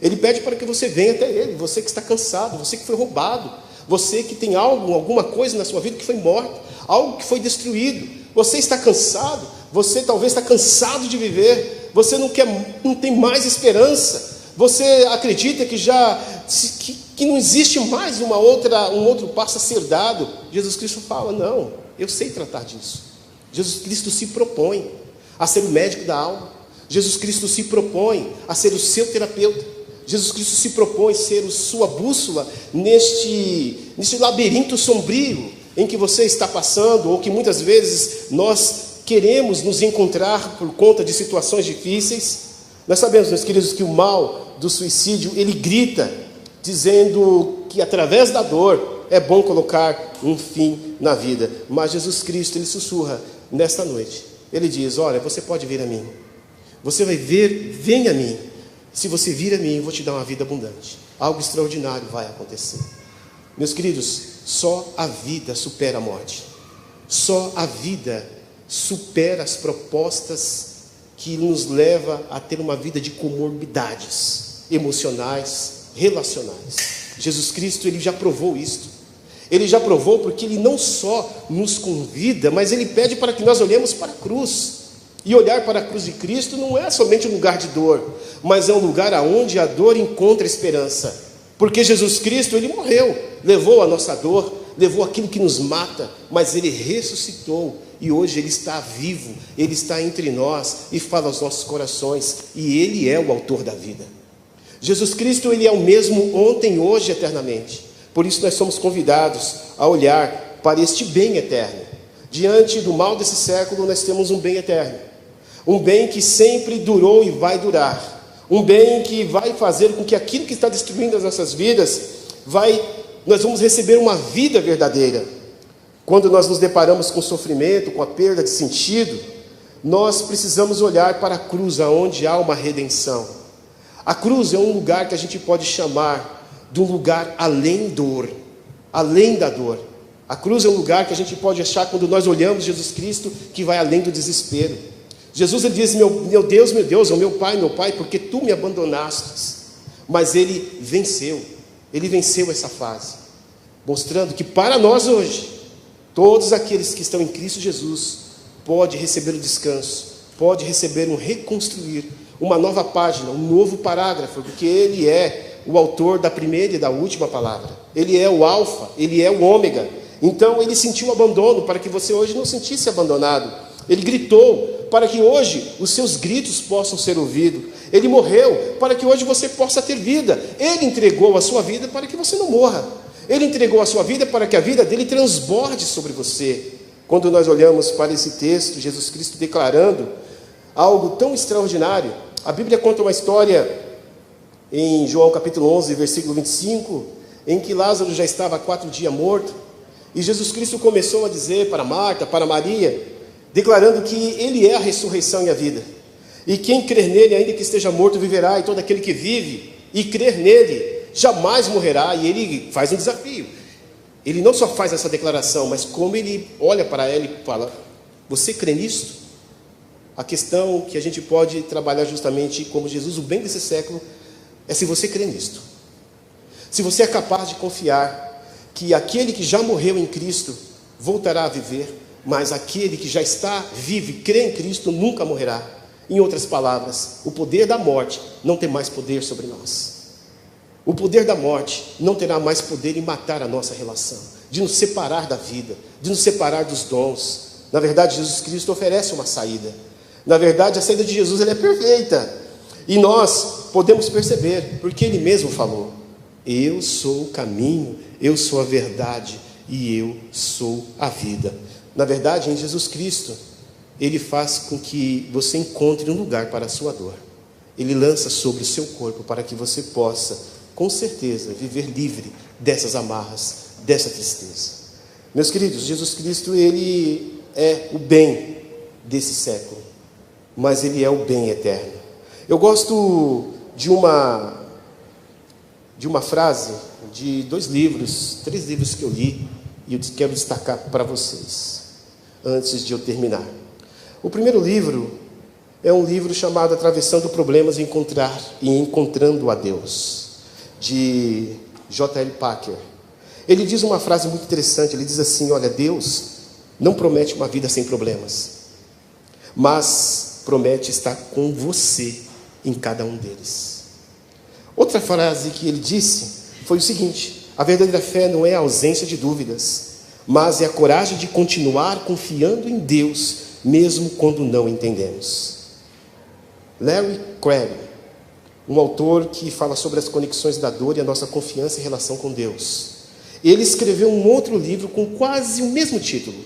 Ele pede para que você venha até Ele, você que está cansado, você que foi roubado, você que tem alguma coisa na sua vida que foi morta, algo que foi destruído. Você está cansado, você talvez está cansado de viver, você não tem mais esperança, você acredita que não existe mais um outro passo a ser dado. Jesus Cristo fala: não, eu sei tratar disso. Jesus Cristo se propõe a ser o médico da alma. Jesus Cristo se propõe a ser o seu terapeuta. Jesus Cristo se propõe a ser a sua bússola neste labirinto sombrio em que você está passando, ou que muitas vezes nós queremos nos encontrar por conta de situações difíceis. Nós sabemos, meus queridos, que o mal do suicídio, ele grita, dizendo que através da dor é bom colocar um fim na vida. Mas Jesus Cristo, ele sussurra nesta noite. Ele diz: olha, você pode vir a mim. Você vai ver, vem a mim. Se você vir a mim, eu vou te dar uma vida abundante. Algo extraordinário vai acontecer. Meus queridos, só a vida supera a morte. Só a vida supera as propostas que nos leva a ter uma vida de comorbidades emocionais, relacionais. Jesus Cristo, ele já provou isto. Ele já provou, porque ele não só nos convida, mas ele pede para que nós olhemos para a cruz. E olhar para a cruz de Cristo não é somente um lugar de dor, mas é um lugar onde a dor encontra esperança. Porque Jesus Cristo, ele morreu, levou a nossa dor, levou aquilo que nos mata, mas ele ressuscitou. E hoje ele está vivo, ele está entre nós e fala aos nossos corações. E ele é o autor da vida. Jesus Cristo, ele é o mesmo ontem, hoje e eternamente. Por isso nós somos convidados a olhar para este bem eterno. Diante do mal desse século, nós temos um bem eterno. Um bem que sempre durou e vai durar. Um bem que vai fazer com que aquilo que está destruindo as nossas vidas, nós vamos receber uma vida verdadeira. Quando nós nos deparamos com sofrimento, com a perda de sentido, nós precisamos olhar para a cruz, onde há uma redenção. A cruz é um lugar que a gente pode chamar de um lugar além da dor. A cruz é um lugar que a gente pode achar, quando nós olhamos Jesus Cristo, que vai além do desespero. Jesus, ele diz: meu Deus, ó meu Pai, porque tu me abandonastes. Mas ele venceu essa fase, mostrando que para nós hoje, todos aqueles que estão em Cristo Jesus, pode receber o descanso, pode receber um reconstruir, uma nova página, um novo parágrafo, porque ele é o autor da primeira e da última palavra. Ele é o alfa, ele é o ômega. Então ele sentiu abandono para que você hoje não sentisse abandonado. Ele gritou para que hoje os seus gritos possam ser ouvidos. Ele morreu para que hoje você possa ter vida. Ele entregou a sua vida para que você não morra. Ele entregou a sua vida para que a vida dele transborde sobre você. Quando nós olhamos para esse texto, Jesus Cristo declarando algo tão extraordinário, a Bíblia conta uma história em João capítulo 11, versículo 25, em que Lázaro já estava há 4 dias morto, e Jesus Cristo começou a dizer para Marta, para Maria, declarando que ele é a ressurreição e a vida, e quem crer nele, ainda que esteja morto, viverá, e todo aquele que vive e crer nele jamais morrerá. E ele faz um desafio. Ele não só faz essa declaração, mas como ele olha para ela e fala: você crê nisto? A questão que a gente pode trabalhar justamente como Jesus, o bem desse século, é se você crê nisto. Se você é capaz de confiar que aquele que já morreu em Cristo voltará a viver, mas aquele que já está vivo e crê em Cristo nunca morrerá. Em outras palavras, o poder da morte não tem mais poder sobre nós. O poder da morte não terá mais poder em matar a nossa relação, de nos separar da vida, de nos separar dos dons. Na verdade, Jesus Cristo oferece uma saída. Na verdade, a saída de Jesus, ela é perfeita. E nós podemos perceber, porque Ele mesmo falou: eu sou o caminho, eu sou a verdade e eu sou a vida. Na verdade, em Jesus Cristo, Ele faz com que você encontre um lugar para a sua dor. Ele lança sobre o seu corpo para que você possa, com certeza, viver livre dessas amarras, dessa tristeza. Meus queridos, Jesus Cristo, Ele é o bem desse século, mas Ele é o bem eterno. Eu gosto de uma frase de 3 livros que eu li, e eu quero destacar para vocês, antes de eu terminar. O primeiro livro é um livro chamado Atravessando Problemas e Encontrando a Deus, de J.L. Packer. Ele diz uma frase muito interessante. Ele diz assim: olha, Deus não promete uma vida sem problemas, mas promete estar com você em cada um deles. Outra frase que ele disse foi o seguinte: a verdadeira fé não é a ausência de dúvidas, mas é a coragem de continuar confiando em Deus, mesmo quando não entendemos. Larry Crabb, um autor que fala sobre as conexões da dor e a nossa confiança em relação com Deus. Ele escreveu um outro livro com quase o mesmo título.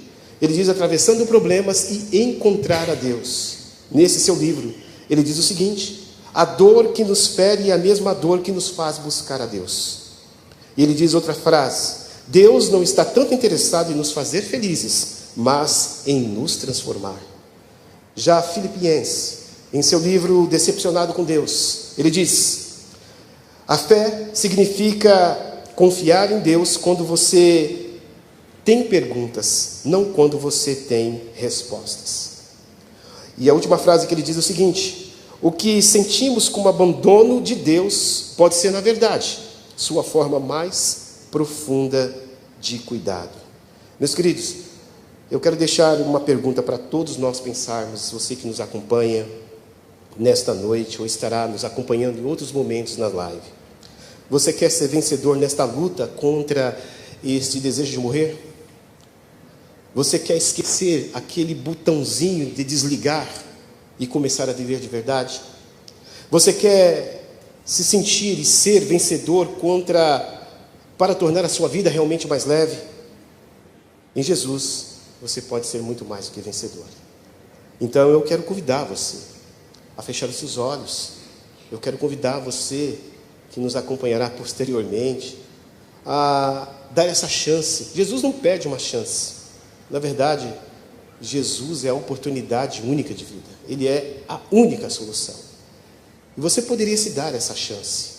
Ele diz: Atravessando Problemas e Encontrar a Deus. Nesse seu livro, ele diz o seguinte: a dor que nos fere é a mesma dor que nos faz buscar a Deus. E ele diz outra frase: Deus não está tanto interessado em nos fazer felizes, mas em nos transformar. Já Philip Yancey, em seu livro Decepcionado com Deus, ele diz: a fé significa confiar em Deus quando você tem perguntas, não quando você tem respostas. E a última frase que ele diz é o seguinte: o que sentimos como abandono de Deus pode ser, na verdade, sua forma mais profunda de cuidado. Meus queridos, eu quero deixar uma pergunta para todos nós pensarmos, você que nos acompanha nesta noite ou estará nos acompanhando em outros momentos na live. Você quer ser vencedor nesta luta contra este desejo de morrer? Você quer esquecer aquele botãozinho de desligar e começar a viver de verdade? Você quer se sentir e ser vencedor para tornar a sua vida realmente mais leve? Em Jesus, você pode ser muito mais do que vencedor. Então eu quero convidar você a fechar os seus olhos. Eu quero convidar você, que nos acompanhará posteriormente, a dar essa chance. Jesus não perde uma chance. Na verdade, Jesus é a oportunidade única de vida. Ele é a única solução. E você poderia se dar essa chance.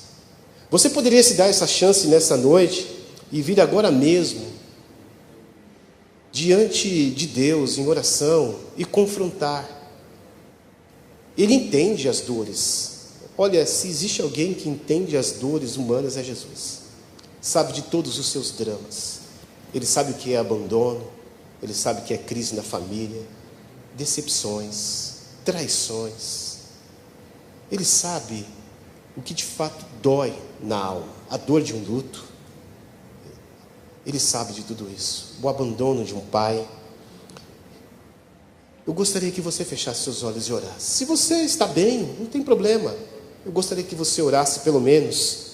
Você poderia se dar essa chance nessa noite e vir agora mesmo diante de Deus em oração e confrontar. Ele entende as dores. Olha, se existe alguém que entende as dores humanas, é Jesus. Sabe de todos os seus dramas. Ele sabe o que é abandono, ele sabe o que é crise na família, decepções, traições. Ele sabe o que de fato dói na alma, a dor de um luto. Ele sabe de tudo isso, o abandono de um pai. Eu gostaria que você fechasse seus olhos e orasse. Se você está bem, não tem problema. Eu gostaria que você orasse pelo menos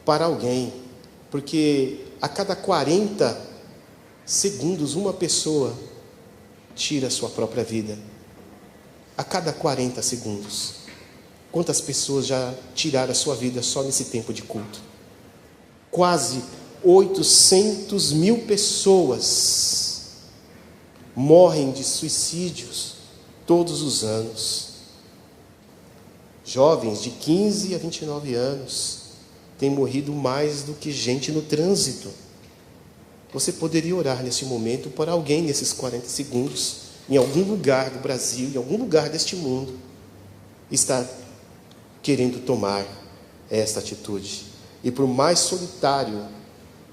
para alguém, porque a cada 40 segundos uma pessoa tira a sua própria vida. A cada 40 segundos. Quantas pessoas já tiraram a sua vida só nesse tempo de culto? Quase 800 mil pessoas morrem de suicídios todos os anos. Jovens de 15 a 29 anos têm morrido mais do que gente no trânsito. Você poderia orar nesse momento por alguém, nesses 40 segundos, em algum lugar do Brasil, em algum lugar deste mundo, está querendo tomar esta atitude. E por mais solitário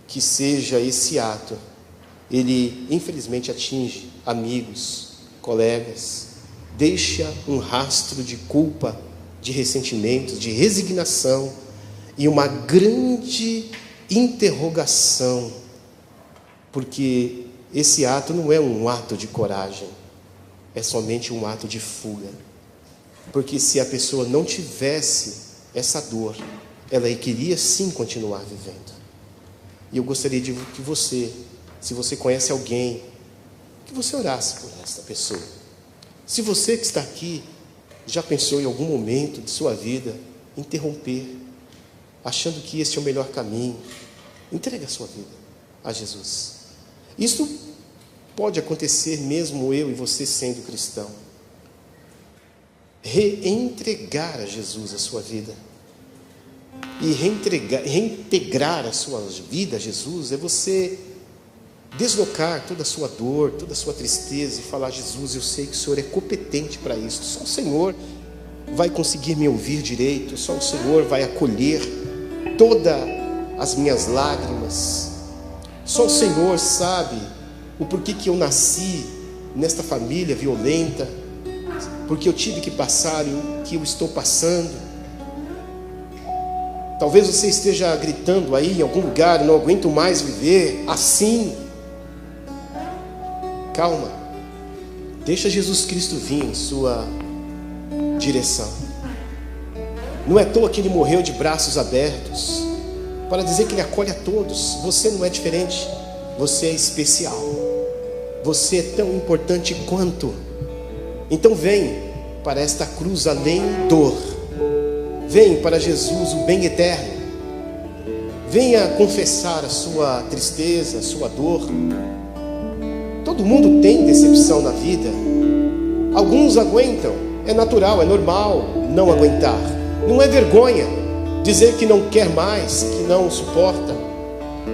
que seja esse ato, ele infelizmente atinge amigos, colegas, deixa um rastro de culpa, de ressentimento, de resignação e uma grande interrogação, porque esse ato não é um ato de coragem, é somente um ato de fuga. Porque se a pessoa não tivesse essa dor, ela queria sim continuar vivendo. E eu gostaria de que você, se você conhece alguém, que você orasse por esta pessoa. Se você que está aqui já pensou em algum momento de sua vida interromper, achando que este é o melhor caminho, entregue a sua vida a Jesus. Isso pode acontecer mesmo eu e você sendo cristão. Reentregar a Jesus a sua vida. E reintegrar a sua vida a Jesus é você deslocar toda a sua dor, toda a sua tristeza e falar: Jesus, eu sei que o Senhor é competente para isso. Só o Senhor vai conseguir me ouvir direito. Só o Senhor vai acolher todas as minhas lágrimas. Só o Senhor sabe o porquê que eu nasci nesta família violenta, porque eu tive que passar o que eu estou passando. Talvez você esteja gritando aí em algum lugar: não aguento mais viver assim. Calma. Deixa Jesus Cristo vir em sua direção. Não é à toa que Ele morreu de braços abertos para dizer que Ele acolhe a todos. Você não é diferente. Você é especial. Você é tão importante quanto. Então vem para esta cruz além dor. Vem para Jesus, o bem eterno. Venha confessar a sua tristeza, a sua dor. Todo mundo tem decepção na vida. Alguns aguentam. É natural, é normal não aguentar. Não é vergonha dizer que não quer mais, que não suporta.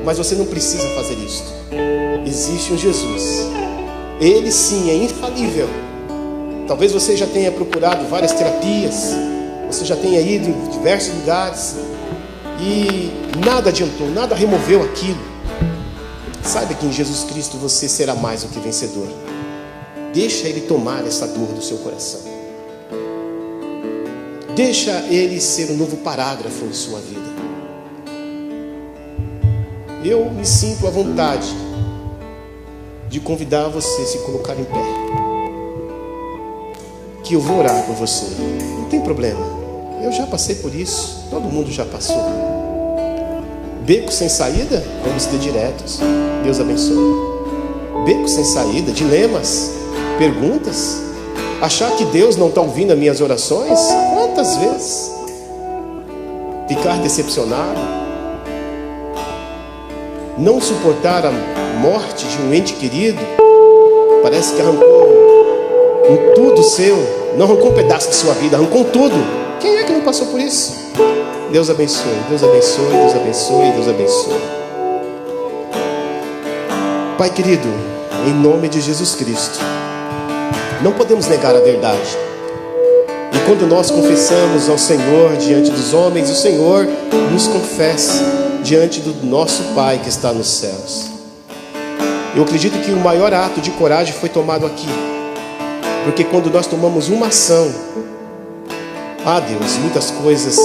Mas você não precisa fazer isso. Existe um Jesus. Ele sim é infalível. Talvez você já tenha procurado várias terapias. Você já tenha ido em diversos lugares e nada adiantou, nada removeu aquilo. Saiba que em Jesus Cristo você será mais do que vencedor. Deixa Ele tomar essa dor do seu coração. Deixa Ele ser um novo parágrafo em sua vida. Eu me sinto à vontade de convidar você a se colocar em pé, que eu vou orar por você. Não tem problema. Eu já passei por isso. Todo mundo já passou. Beco sem saída? Vamos ter diretos. Deus abençoe. Beco sem saída? Dilemas? Perguntas? Achar que Deus não está ouvindo as minhas orações? Quantas vezes? Ficar decepcionado? Não suportar a morte de um ente querido? Parece que arrancou um tudo seu. Não arrancou um pedaço de sua vida, arrancou tudo. Quem é que não passou por isso? Deus abençoe, Deus abençoe, Deus abençoe, Deus abençoe. Pai querido, em nome de Jesus Cristo, não podemos negar a verdade. E quando nós confessamos ao Senhor diante dos homens, o Senhor nos confessa diante do nosso Pai que está nos céus. Eu acredito que o maior ato de coragem foi tomado aqui. Porque quando nós tomamos uma ação, Deus, muitas coisas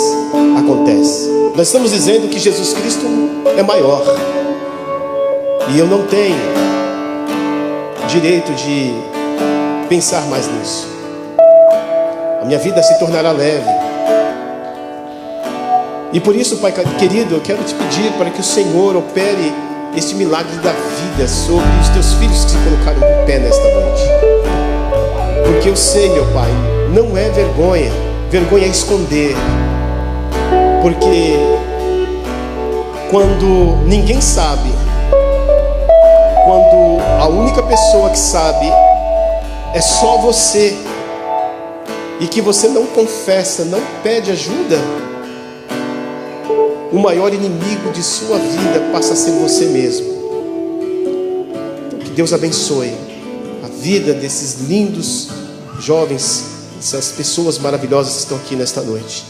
acontecem. Nós estamos dizendo que Jesus Cristo é maior. E eu não tenho direito de pensar mais nisso. A minha vida se tornará leve. E por isso, Pai querido, eu quero te pedir para que o Senhor opere este milagre da vida sobre os teus filhos que se colocaram em pé nesta noite. Porque eu sei, meu Pai, não é vergonha. Vergonha é esconder. Porque quando ninguém sabe, quando a única pessoa que sabe é só você, e que você não confessa, não pede ajuda, o maior inimigo de sua vida passa a ser você mesmo. Então, que Deus abençoe a vida desses lindos jovens, essas pessoas maravilhosas que estão aqui nesta noite.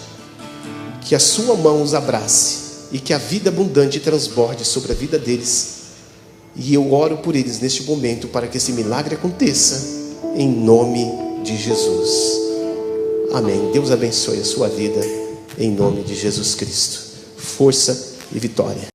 Que a sua mão os abrace e que a vida abundante transborde sobre a vida deles. E eu oro por eles neste momento para que esse milagre aconteça em nome de Jesus. Amém. Deus abençoe a sua vida em nome de Jesus Cristo. Força e vitória.